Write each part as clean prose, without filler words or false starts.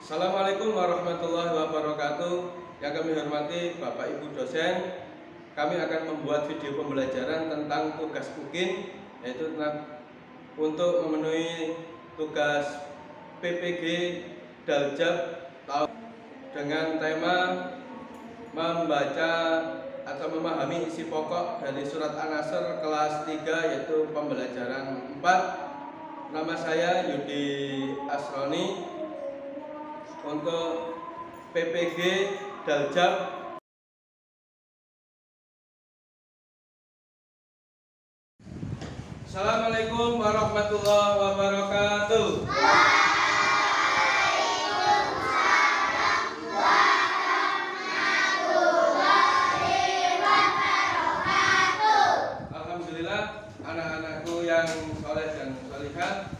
Assalamualaikum warahmatullahi wabarakatuh. Yang kami hormati Bapak Ibu dosen, kami akan membuat video pembelajaran tentang tugas UKIN, yaitu untuk memenuhi tugas PPG Daljab dengan tema membaca atau memahami isi pokok dari surat An-Nasr kelas 3, yaitu pembelajaran 4. Nama saya Yudi Asroni untuk PPG Daljab. Assalamualaikum warahmatullahi wabarakatuh. Alhamdulillah, anak-anakku yang soleh dan solihah,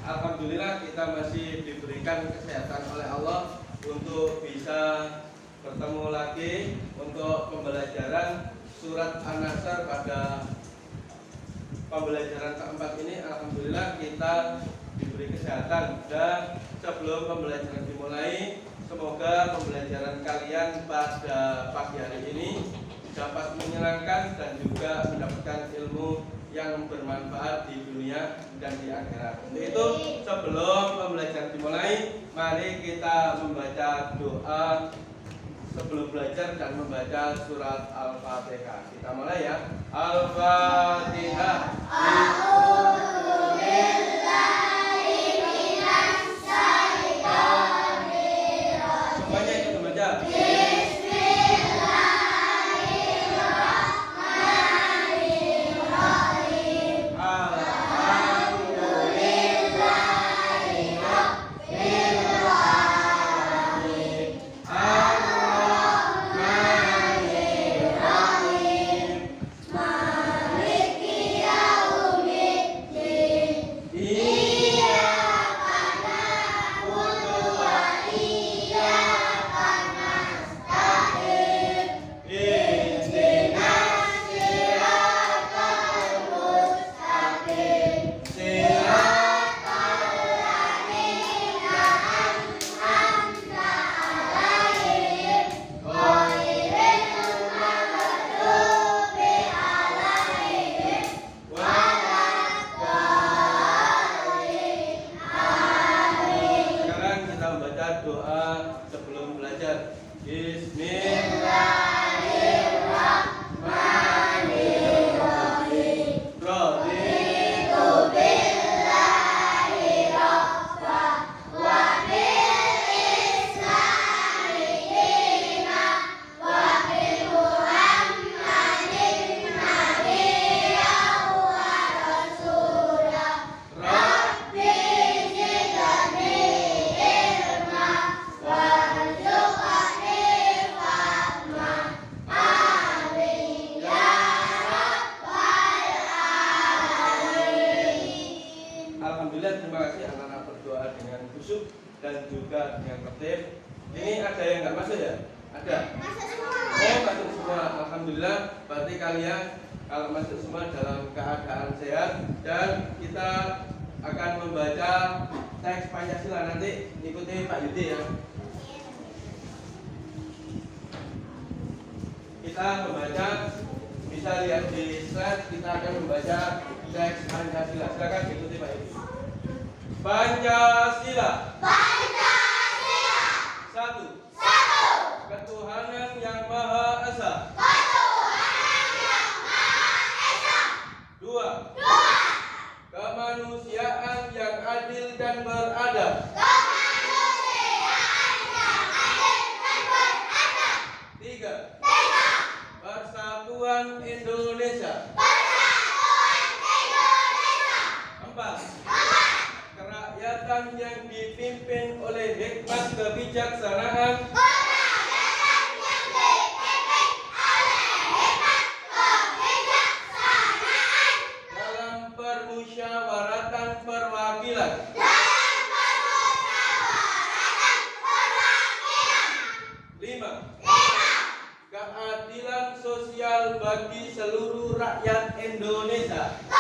alhamdulillah kita masih diberikan kesehatan oleh Allah untuk bisa bertemu lagi untuk pembelajaran surat An-Nasr pada pembelajaran keempat ini. Alhamdulillah kita diberi kesehatan, dan sebelum pembelajaran dimulai, semoga pembelajaran kalian pada pagi hari ini dapat menyenangkan dan juga mendapatkan ilmu yang bermanfaat di dunia dan di akhirat. Untuk itu, sebelum pembelajaran dimulai, mari kita membaca doa sebelum belajar dan membaca surat Al-Fatihah. Kita mulai ya. Al-Fatihah. Semuanya ikut membaca. Doa sebelum belajar. Bismillahirrahmanirrahim. Raditu billahi rabba wa bil islami dina wa bi Muhammadin nabiyya wa rasula. Rabbi zidni Alhamdulillah, terima kasih anak-anak berdoa dengan khusyuk dan juga dengan tertib. Ini ada yang nggak masuk ya? Ada? Masuk semua. Oh, masuk semua. Alhamdulillah, berarti kalian kalau masuk semua dalam keadaan sehat, dan kita akan membaca teks Pancasila. Nanti ikuti Pak Yudi ya. Kita membaca, bisa lihat di slide, kita akan membaca teks Pancasila. Silakan ikuti Pak Yudi. Pancasila. Pancasila. Satu. Ketuhanan yang Maha Esa. Ketuhanan yang Maha Esa. Dua. Kemanusiaan yang adil dan beradab. Kemanusiaan yang adil dan beradab. Tiga. Persatuan Indonesia. Persatuan Indonesia. Empat. Kerakyatan yang dipimpin oleh hikmat kebijaksanaan. Kerakyatan yang dipimpin oleh hikmat kebijaksanaan. Dalam permusyawaratan perwakilan. Dalam permusyawaratan perwakilan. Lima. Keadilan sosial bagi seluruh rakyat Indonesia. Keadilan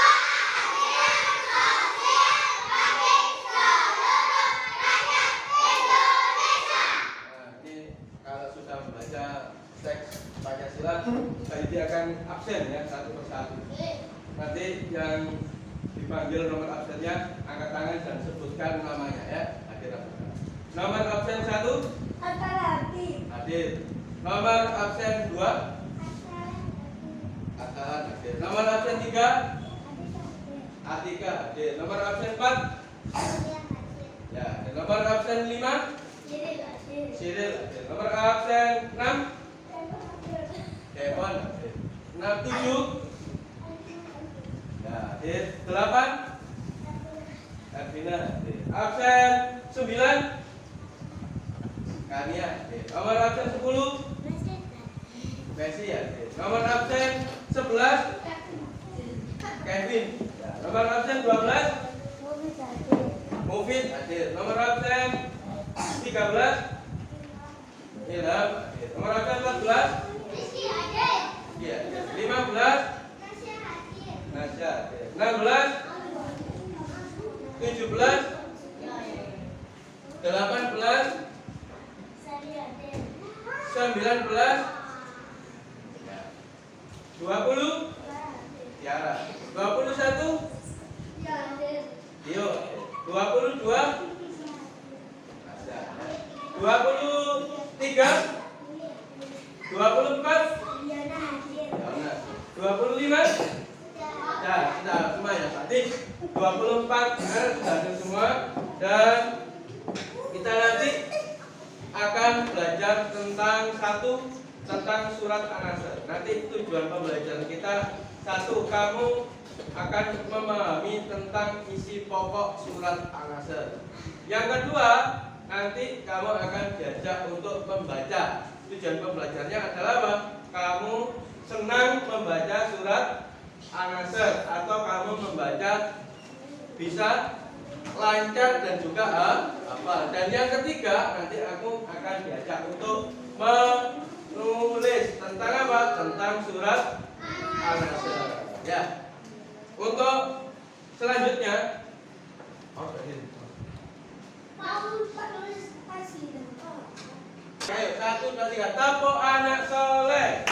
sosial bagi seluruh rakyat Indonesia. jelas Pak Yudi akan absen ya satu persatu. Nanti yang dipanggil nomor absennya angkat tangan dan sebutkan namanya ya. Nomor absen 1 hadir. Nomor absen 2 akan hadir. Nomor absen 3 Atika hadir. Nomor absen 4 ya. Dan nomor absen 5 Siril hadir. Nomor absen 6 Devon hadir. 7 ya hadir. 8 Ervina hadir. Absen 9 Kania hadir. Nomor absen 10 Messi hadir. Nomor absen 11 Kevin. Ya. Nomor absen 12 Mufid hadir. Nomor absen 13 Ilham hadir. Nomor absen 14 ya, 15 Nasya hadir. 16 17 18 19 20 Tiara. 21 Tio. 22 Nasya. 23 24 Yona. 25 ya, kita semua ya tadi 24 sudah ada semua. Dan kita nanti akan belajar tentang surat An-Nasr. Nanti tujuan pembelajaran kita, 1, kamu akan memahami tentang isi pokok surat An-Nasr. Yang kedua, nanti kamu akan diajak untuk membaca. Tujuan pembelajarannya adalah apa? Kamu senang membaca surat An-Nasr atau kamu membaca bisa lancar dan juga hafal. Dan yang ketiga, nanti aku akan diajak untuk menulis tentang apa? Tentang surat An-Nasr. Ya. Untuk selanjutnya, ayo 1, 2, 3, tepuk anak soleh.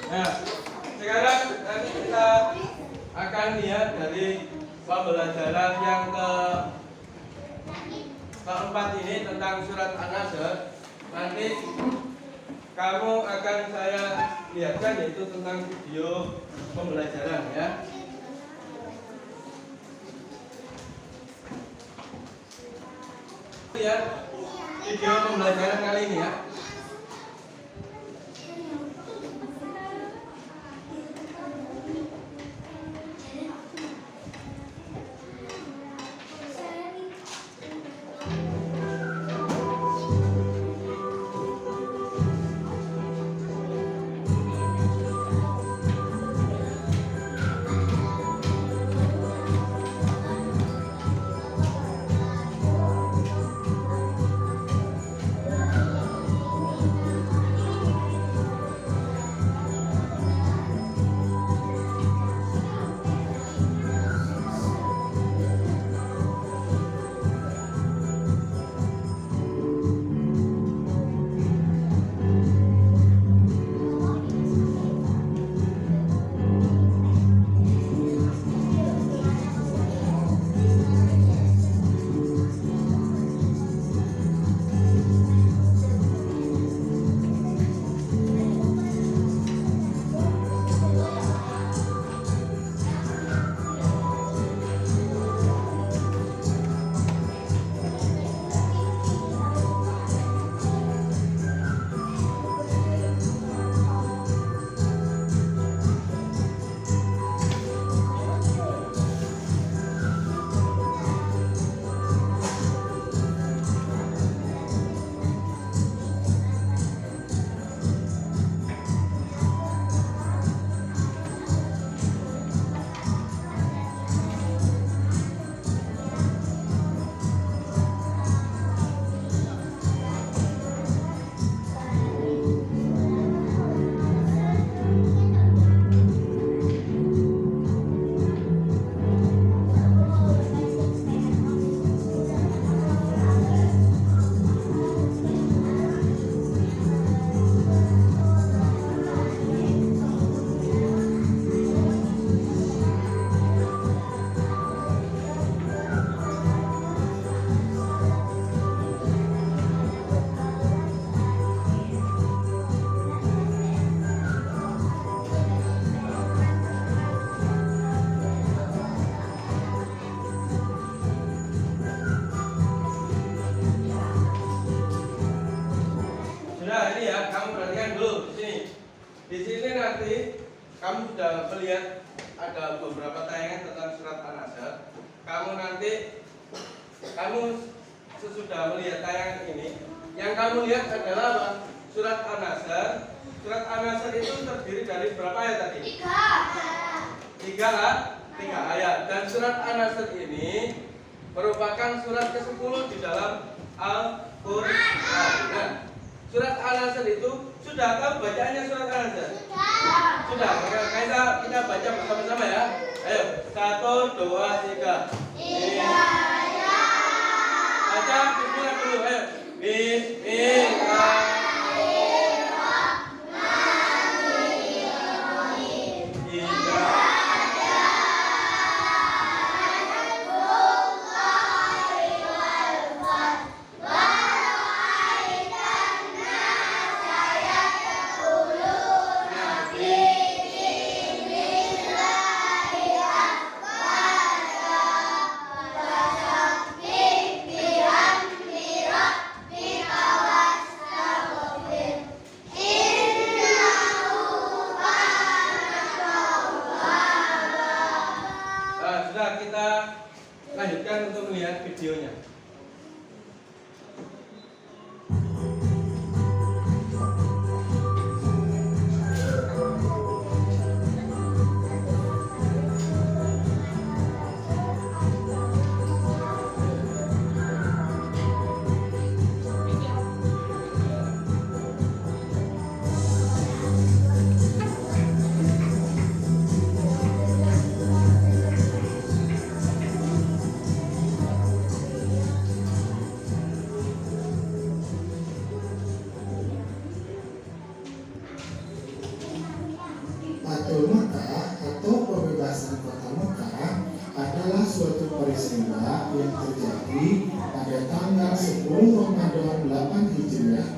Nah, sekarang nanti kita akan lihat dari pembelajaran yang keempat ini tentang surat An-Nasr. Nanti kamu akan saya lihatkan yaitu tentang video pembelajaran ya. Lihat video pembelajaran kali ini ya. nanti kamu sudah melihat ada beberapa tayangan tentang surat An-Nasr. Kamu sesudah melihat tayangan ini, yang kamu lihat adalah apa? Surat An-Nasr. Surat An-Nasr itu terdiri dari berapa ayat tadi? Tiga ayat. Dan surat An-Nasr ini merupakan surat ke-10 di dalam Al-Quran. Nah, surat An-Nasr itu sudah tahu bacaannya surat An-Nasr? Sudah. Maka kita baca bersama-sama ya. Ayo, 1, 2, 3. Baca bismillah dulu. Ayo. Bismillah. Kita lanjutkan untuk melihat videonya. Fathul Makkah atau pembebasan kota Mekah adalah suatu peristiwa yang terjadi pada tanggal 10 Ramadan 8 Hijriah,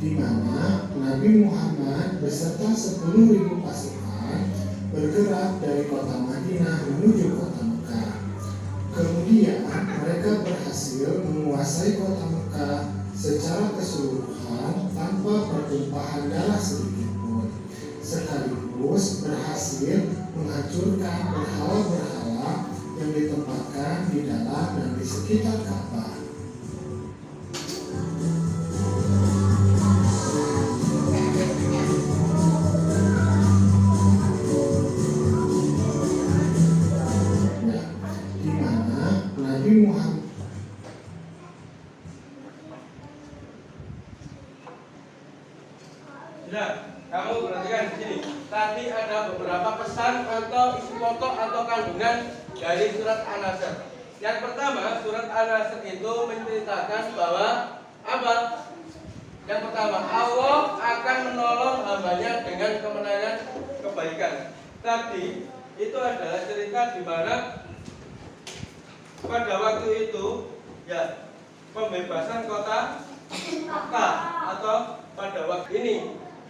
di mana Nabi Muhammad beserta 10.000 pasukan bergerak dari kota Madinah menuju kota Mekah. Kemudian mereka berhasil menguasai kota Mekah secara keseluruhan tanpa pertumpahan darah sedikit pun, sekaligus berhasil menghancurkan berhala-berhala yang ditempatkan di dalam dan di sekitar Ka'bah. Di mana Nabi Muhammad kamu perhatikan di sini. Tadi ada beberapa pesan atau isi pokok atau kandungan dari surat An-Nasr. Yang pertama, surat An-Nasr itu menceritakan bahwa apa? Yang pertama, Allah akan menolong hambanya dengan kemenangan kebaikan. Tadi itu adalah cerita di mana pada waktu itu ya pembebasan kota Mekah, atau pada waktu ini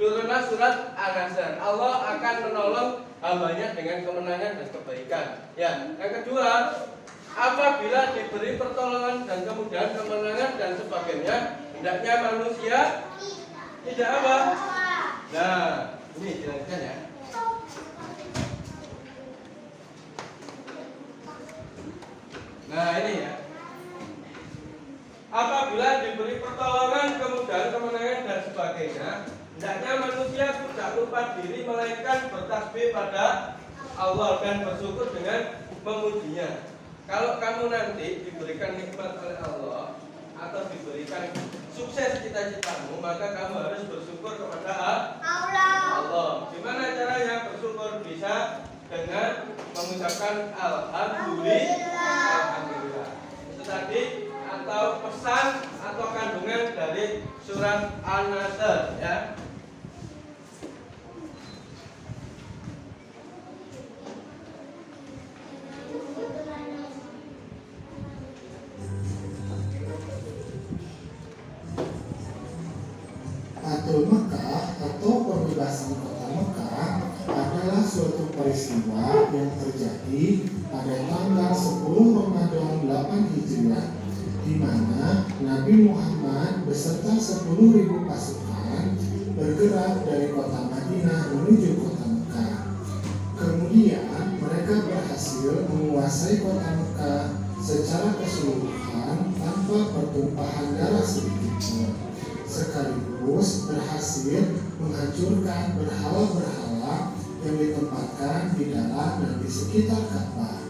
turunlah surat An-Nasr. Allah akan menolong hambanya dengan kemenangan dan kebaikan. Ya, yang kedua, apabila diberi pertolongan dan kemudahan, kemenangan dan sebagainya, hendaknya manusia tidak apa? Nah, ini jelaskan ya. Nah, ini ya. Apabila diberi pertolongan, kemudahan, kemenangan dan sebagainya, hendaknya manusia tidak lupa diri melainkan bertasbih pada Allah dan bersyukur dengan memujinya. Kalau kamu nanti diberikan nikmat oleh Allah atau diberikan sukses cita-citamu, maka kamu harus bersyukur kepada Allah. Gimana caranya bersyukur? Bisa dengan mengucapkan Alhamdulillah. Itu tadi atau pesan atau kandungan dari surat An-Nasr ya. Fathul Makkah atau pembebasan kota Mekah adalah suatu peristiwa yang terjadi pada tanggal 10 Ramadan 8 Hijriah, di mana Nabi Muhammad beserta 10.000 pasukan bergerak dari kota Madinah menuju kota Mekah. berhasil menguasai kota Mekah secara keseluruhan tanpa pertumpahan darah sedikit pun, sekaligus berhasil menghancurkan berhala-berhala yang ditempatkan di dalam dan di sekitar Ka'bah.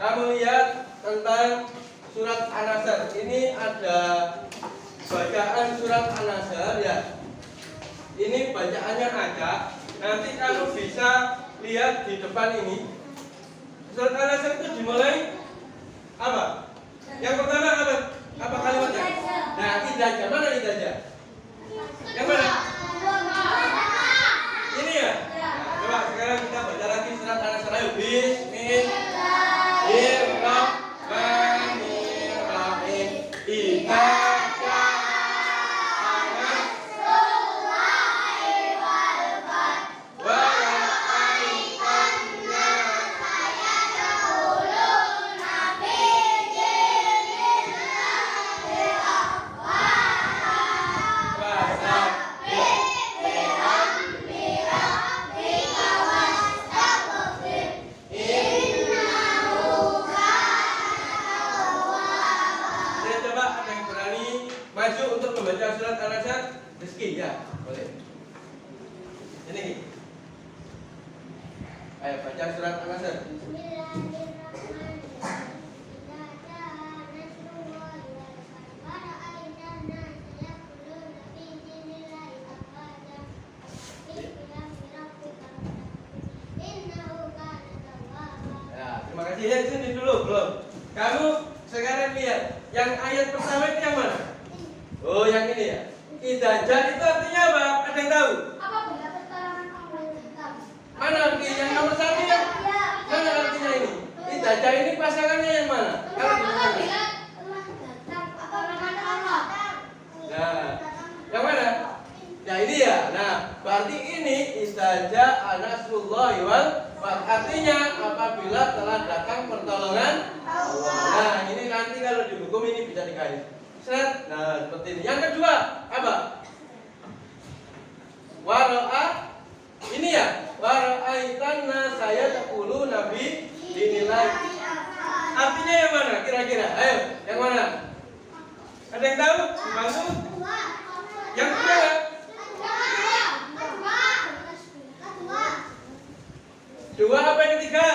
Kamu lihat tentang surat An-Nasr. Ini ada bacaan surat An-Nasr ya. Ini bacaannya acak. Nanti kamu bisa lihat di depan ini. Surat An-Nasr itu dimulai apa? Yang pertama apa? Apa kalimatnya? Nah, idajah. Mana idajah? Yang mana? Ini ya? Nah, coba sekarang kita baca lagi surat An-Nasr. Ayo, Bismillahirrahmanirrahim. Maju untuk membaca surat An-Nasr. Rizky ya, boleh. Ini. Ayo baca surat An-Nasr. Ya, terima kasih ya, sini dulu belum. Kamu sekarang lihat yang ayat pertama itu yang mana? Oh, yang ini ya. Idajah itu artinya apa? Ada yang tahu? Mana artinya? Yang nomor satu ya? Mana artinya ini? Idajah ini pasangannya yang mana? Kalau di mana? Nah, yang mana? Nah ini ya. Nah, berarti ini idajah An-Nasrullahi wal Fath. Artinya apabila telah datang pertolongan Allah. Nah, ini nanti kalau di hukum ini bisa dikait. Nah, seperti ini. Yang kedua, apa? Wara'a. Ini ya. Wara'aitanna saya taqulu nabi dinilai. Artinya yang mana kira-kira? Ayo, yang mana? Ada yang tahu? Dibantu? Yang kedua? Dua apa yang ketiga?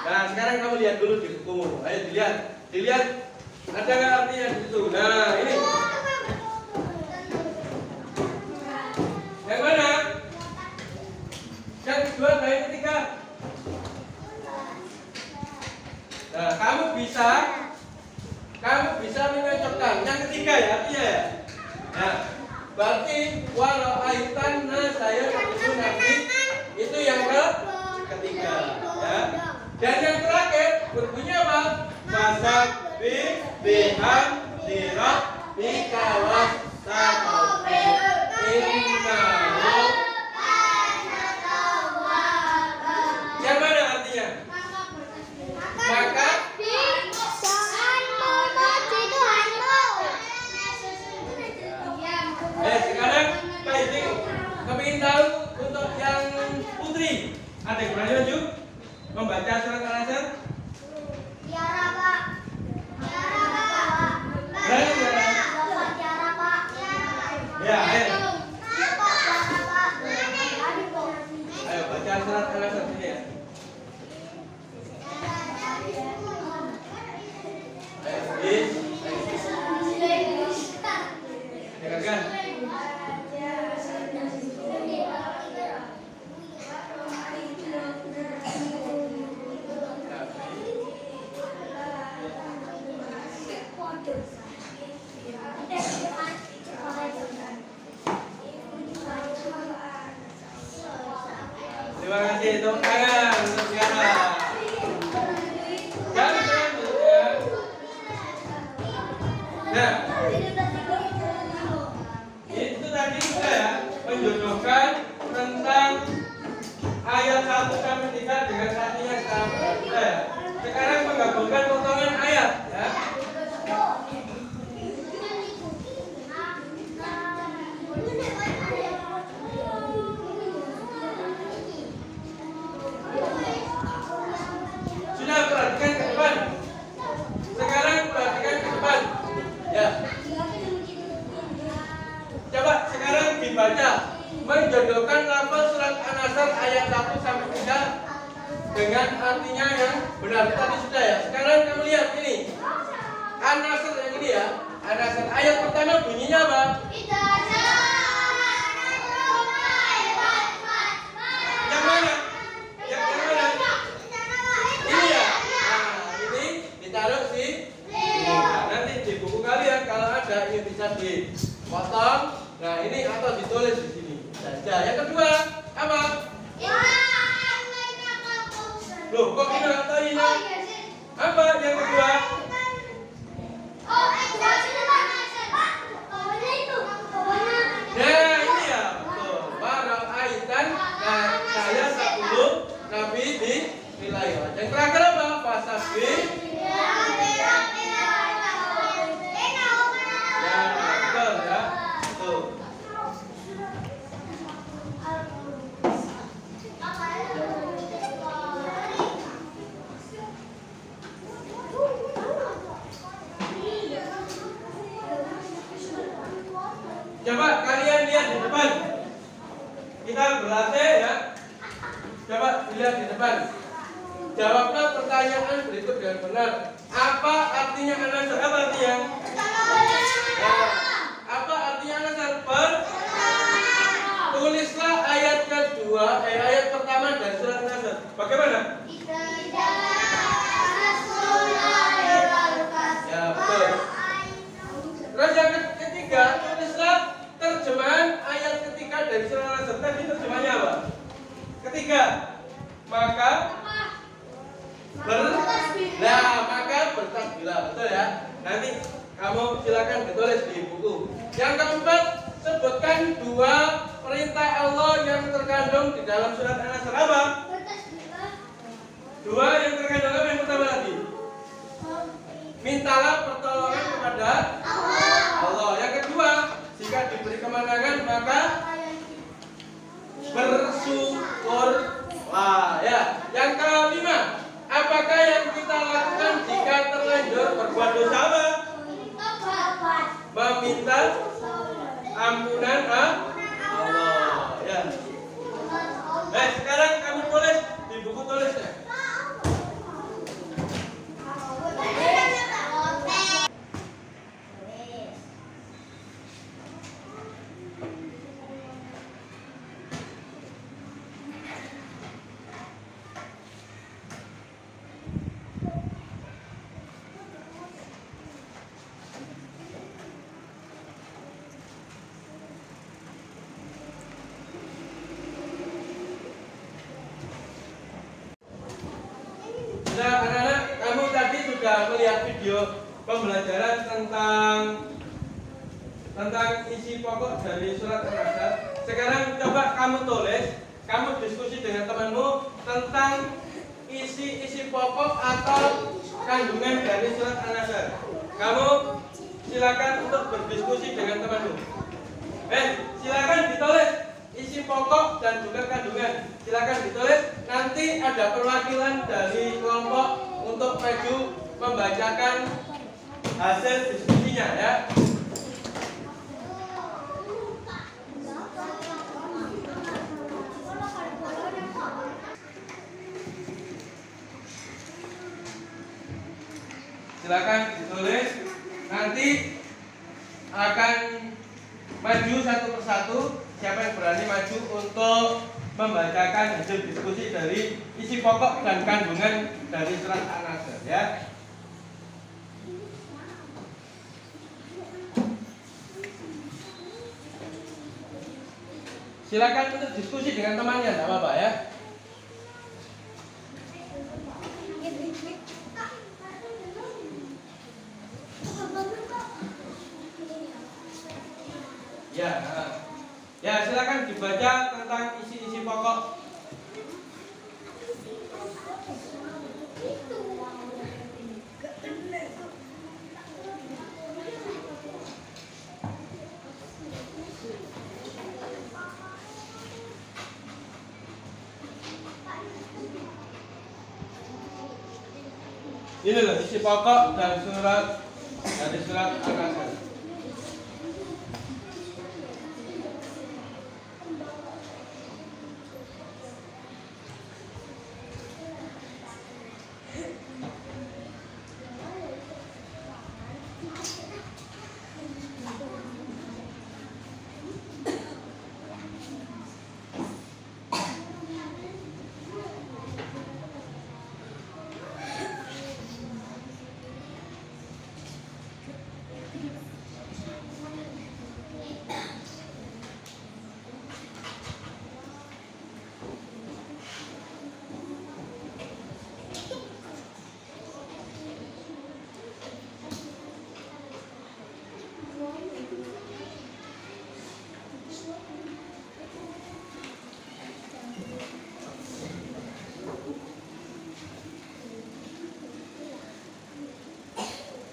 Nah, sekarang kamu lihat dulu di bukumu. Ayo dilihat. Dilihat. Ada nggak artinya di situ? Nah, ini. Yang mana? Yang kedua dan yang ketiga. Nah, kamu bisa menyocokkan. Yang ketiga ya, artinya ya. Nah, berarti walau aitanna saya itu nanti itu yang ketiga, ya. Dan yang terakhir berbunyi apa? Fasabbih bihamdi rabbika wastaghfir innahu. Yang mana artinya? Maka sekarang baik, kami ingin tahu untuk yang putri, ada yang berani maju membaca surat An-Nasr? Tiara, Pak. Berani ya? Ya, ayo. Ayo baca surat An-Nasr ini ya. tepuk tangan untuk Tiara. Jangan ya. Nah, itu tadi sudah ya, menjodohkan tentang ayat 1 sampai 3 dengan artinya sama. Ya. Sekarang menggabungkan potongan ayat ya. Sudah perhatikan ke depan. Sekarang perhatikan ke depan. Ya. Coba sekarang dibaca menjodohkan lafaz surat An-Nasr ayat 1 sampai 3 dengan artinya yang benar. Tadi sudah ya. Sekarang kamu lihat ini. An-Nasr yang ini ya. An-Nasr ayat pertama bunyinya apa? Yang mana? Yang mana? Ini ya. Nah, ini ditaruh sih. Nah, nanti di buku kalian kalau ada ini bisa dipotong. Nah, ini atau ditulis di sini saja. Yang kedua apa? Loh, kok ini atau ini? Apa yang kedua? Nah, ini ya, betul. Barang aitan. Nah, saya 10 Nabi di wilayah. Yang terakhir apa? Fasabi. Ya, betul ya. Betul. Coba kalian lihat di depan. Kita berlatih ya. Coba dilihat di depan. Jawablah pertanyaan berikut dengan benar. Apa artinya An-Nasr? Apa artinya? Apa artinya An-Nasr? Tulislah ayat kedua, ayat pertama dari surat An-Nasr. Bagaimana? Ya, betul. Terus yang ketiga, tulislah terjemahan ayat ketiga dari surat An-Nasr. Tadi terjemahnya apa? Ketiga, maka bertakbirlah, betul ya. Nanti kamu silakan ditulis di buku. Yang keempat, sebutkan 2 perintah Allah yang terkandung di dalam surat An-Nasr. Apa? 2 yang terkandung apa? Yang pertama lagi, mintalah pertolongan kepada Allah. Yang kedua, jika diberi kemenangan maka bersyukurlah ya. Yang kelima, apakah yang kita lakukan jika terlanjur berbuat dosa? Apa? Meminta ampunan Allah ya. Sekarang kamu tulis di buku tulisnya. Nah, anak-anak, kamu tadi sudah melihat video pembelajaran tentang isi pokok dari surat An-Nasr. Sekarang coba kamu tulis, kamu diskusi dengan temanmu tentang isi pokok atau kandungan dari surat An-Nasr. Kamu silakan untuk berdiskusi dengan temanmu. Silakan ditulis isi pokok dan juga kandungan. Silakan ditulis. Nanti ada perwakilan dari kelompok untuk maju membacakan hasil diskusinya ya. Silakan ditulis. Nanti akan maju satu persatu. Siapa yang berani maju untuk membacakan hasil diskusi dari isi pokok dan kandungan dari surat An-Nasr ya. Silakan untuk diskusi dengan temannya, tidak apa-apa ya. Ya, ya silakan dibaca tentang isi-isi pokok. Ini loh isi pokok dari surat An-Nasr.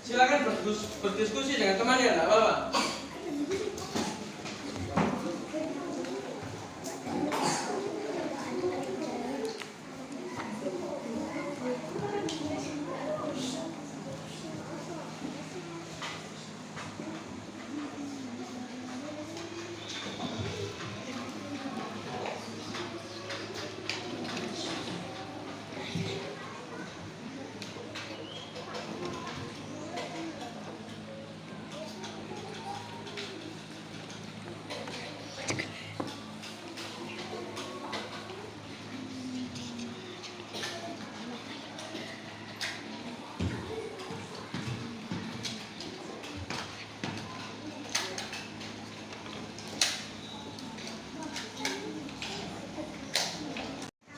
Silakan berdiskusi dengan temannya, enggak apa-apa.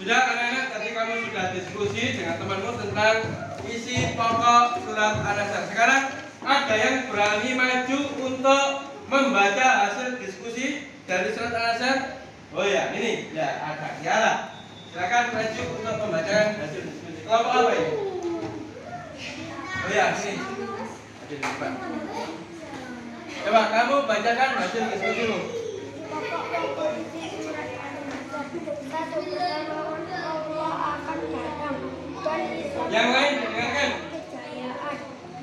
Sudah anak-anak, tadi kamu sudah diskusi dengan temanmu tentang isi pokok surat An-Nasr. Sekarang ada yang berani maju untuk membaca hasil diskusi dari surat An-Nasr? Oh ya, ini ya ada Kiara. Silakan maju untuk membacakan hasil diskusi. Kelompok apa ini? Oh ya, ini. Coba kamu bacakan hasil diskusimu. Yang lain dengarkan. Kejayaan.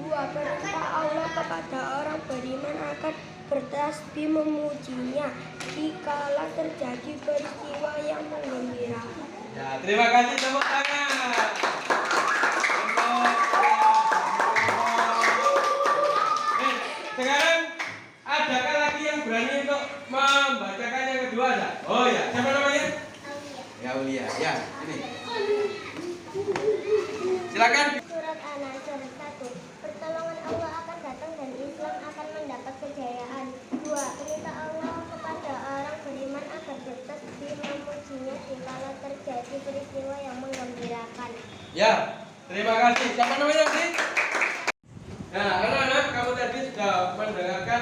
2. Perintah Allah kepada orang beriman akan bertasbih memujinya dikala terjadi peristiwa yang menggembirakan. Ya, terima kasih, tepuk tangan. Sekarang adakah lagi yang berani untuk membacakan yang kedua? Ada? Oh ya, siapa namanya? Ya Ulia, ya ini. Silakan. Surat An-Nasr 1. Pertolongan Allah akan datang dan Islam akan mendapat kejayaan. 2. Perintah Allah kepada orang beriman agar bertasbih memujinya dikala terjadi peristiwa yang menggembirakan. Ya, terima kasih. Siapa namanya sih? Nah, anak-anak, kamu tadi sudah mendengarkan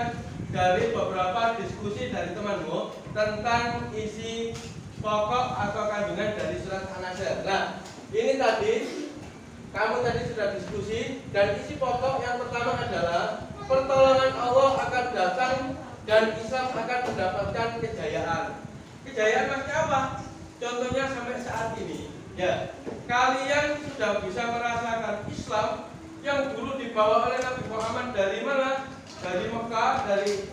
dari beberapa diskusi dari temanmu tentang isi pokok atau kandungan dari surat An-Nasr. Nah, ini tadi kamu tadi sudah diskusi dan isi pokok yang pertama adalah pertolongan Allah akan datang dan Islam akan mendapatkan kejayaan. Kejayaan maksudnya apa? Contohnya sampai saat ini, ya, kalian sudah bisa merasakan Islam yang dulu dibawa oleh Nabi Muhammad dari mana? Dari Mekah, dari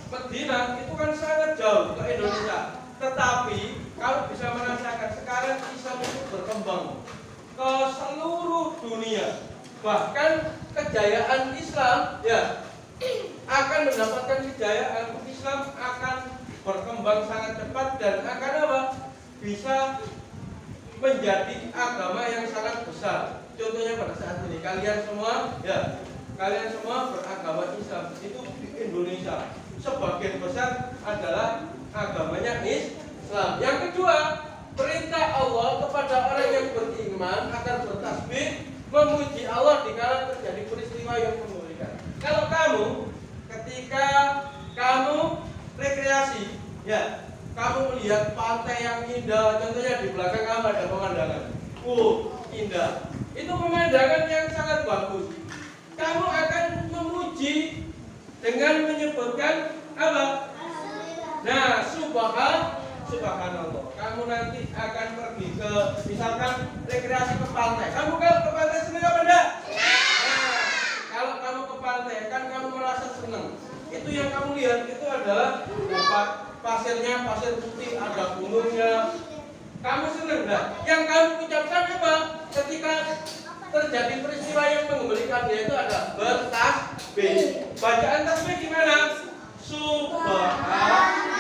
Madinah, itu kan sangat jauh ke Indonesia. Tetapi kalau bisa merasakan sekarang Islam itu berkembang ke seluruh dunia. Bahkan kejayaan Islam ya akan mendapatkan kejayaan. Islam akan berkembang sangat cepat dan akan apa? Bisa menjadi agama yang sangat besar. Contohnya pada saat ini kalian semua beragama Islam. Itu di Indonesia sebagian besar adalah agamanya Islam. Yang kedua, perintah Allah kepada orang yang beriman akan bertasbih memuji Allah dikala terjadi peristiwa yang mengerikan. Kalau ketika kamu Ya, kamu melihat pantai yang indah, contohnya di belakang kamu ada pemandangan. Indah. Itu pemandangan yang sangat bagus. Kamu akan memuji dengan menyebutkan apa? Nah, subhanallah. Kamu nanti akan pergi ke misalkan rekreasi ke pantai. Kamu kalau ke pantai senang apa enggak? Nah, kalau kamu ke pantai kan kamu merasa senang. Itu yang kamu lihat itu adalah tempat pasirnya, pasir putih, ada gunungnya. Kamu senang enggak? Yang kamu ucapkan apa? Ketika terjadi peristiwa yang mengembalikan dia itu ada bertasbih. Bacaan tasbih gimana? Subhanallah.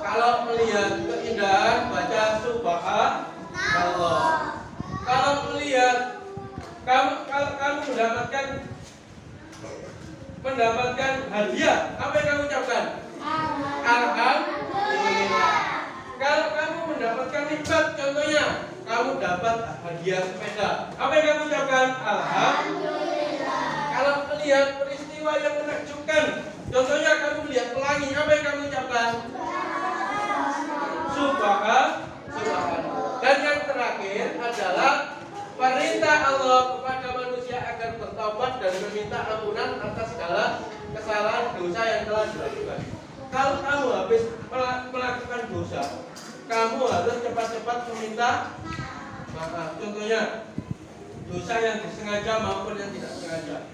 Kalau melihat keindahan baca subhanallah. Kalau melihat kalau kamu mendapatkan hadiah, apa yang kamu ucapkan? Alhamdulillah. Kalau kamu mendapatkan nikmat, contohnya kamu dapat hadiah sepeda, apa yang kamu ucapkan? Alhamdulillah. Kalau melihat peristiwa yang menakjubkan, contohnya kamu melihat pelangi, apa yang kamu ucapkan? Subhanallah. Dan yang terakhir adalah perintah Allah kepada manusia agar bertobat dan meminta ampunan atas segala kesalahan dosa yang telah dilakukan. Kalau kamu habis melakukan dosa, kamu harus cepat-cepat meminta maaf. Contohnya dosa yang disengaja maupun yang tidak sengaja.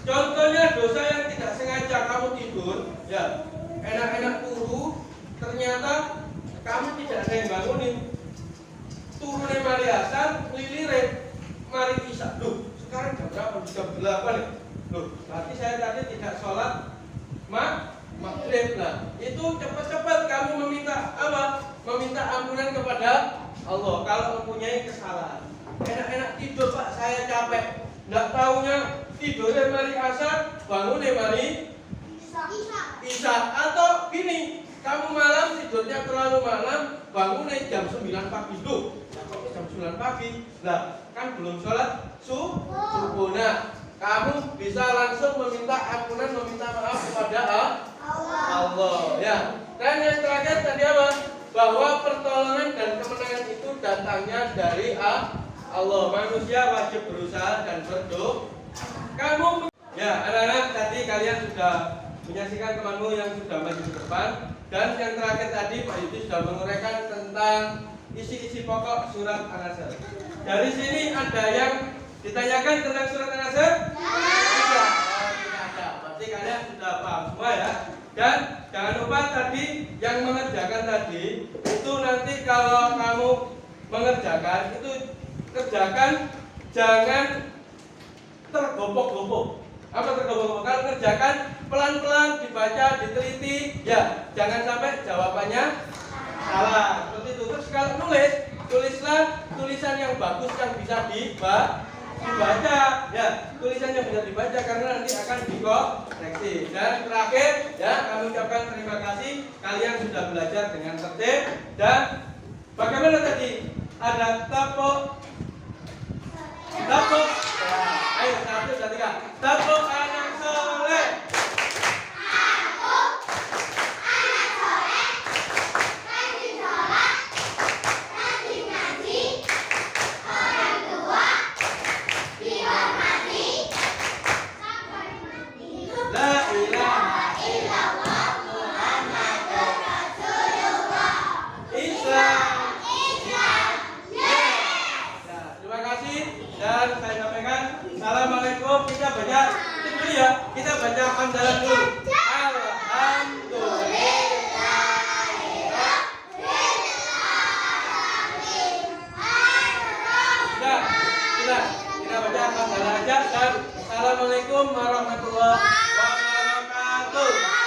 Contohnya dosa yang tidak sengaja, kamu tidur, ya enak-enak turu, ternyata kamu tidak ada yang bangunin. Turunnya mari asar, lilire, mari isya. Loh, sekarang jam berapa? Jam 8 ya? Loh, berarti saya tadi tidak sholat maghrib. Nah, itu cepat-cepat kamu meminta apa? Meminta ampunan kepada Allah kalau mempunyai kesalahan. Enak-enak tidur, Pak, saya capek. Nggak taunya tidurnya mari asar, bangunnya mari isya. Atau gini, kamu malam tidurnya terlalu malam, bangunnya jam 9 pagi. Loh, jam 9 pagi. Nah, kan belum sholat subuh. Nah, kamu bisa langsung meminta ampunan, meminta maaf kepada Allah. Ya. Dan yang terakhir tadi apa? Bahwa pertolongan dan kemenangan itu datangnya dari Allah. Manusia wajib berusaha dan berdoa. Kamu, ya anak-anak, tadi kalian sudah menyaksikan temanmu yang sudah maju ke depan. Dan yang terakhir tadi Pak Yudi sudah menguraikan tentang isi-isi pokok surat An-Nasr. Dari sini ada yang ditanyakan tentang surat An-Nasr? Tidak. Tidak ada. Berarti kalian sudah paham semua ya. Dan jangan lupa tadi yang mengerjakan tadi itu nanti kalau kamu mengerjakan itu kerjakan jangan tergopoh-gopoh. Apa tergopoh-gopoh? Kalau kerjakan pelan-pelan, dibaca, diteliti, ya jangan sampai jawabannya salah. Seperti itu. Terus kalau tulislah tulisan yang bagus yang bisa dibaca. Ya, tulisan yang bisa dibaca karena nanti akan dikoreksi. Dan terakhir, ya kami ucapkan terima kasih kalian sudah belajar dengan tertib. Dan bagaimana tadi? Ada tepuk. Ya, ayo 1, 2, 3. Tepuk anak soleh. Kita baca hamdalah dulu. Kita baca hamdalah aja dan assalamualaikum warahmatullahi wabarakatuh.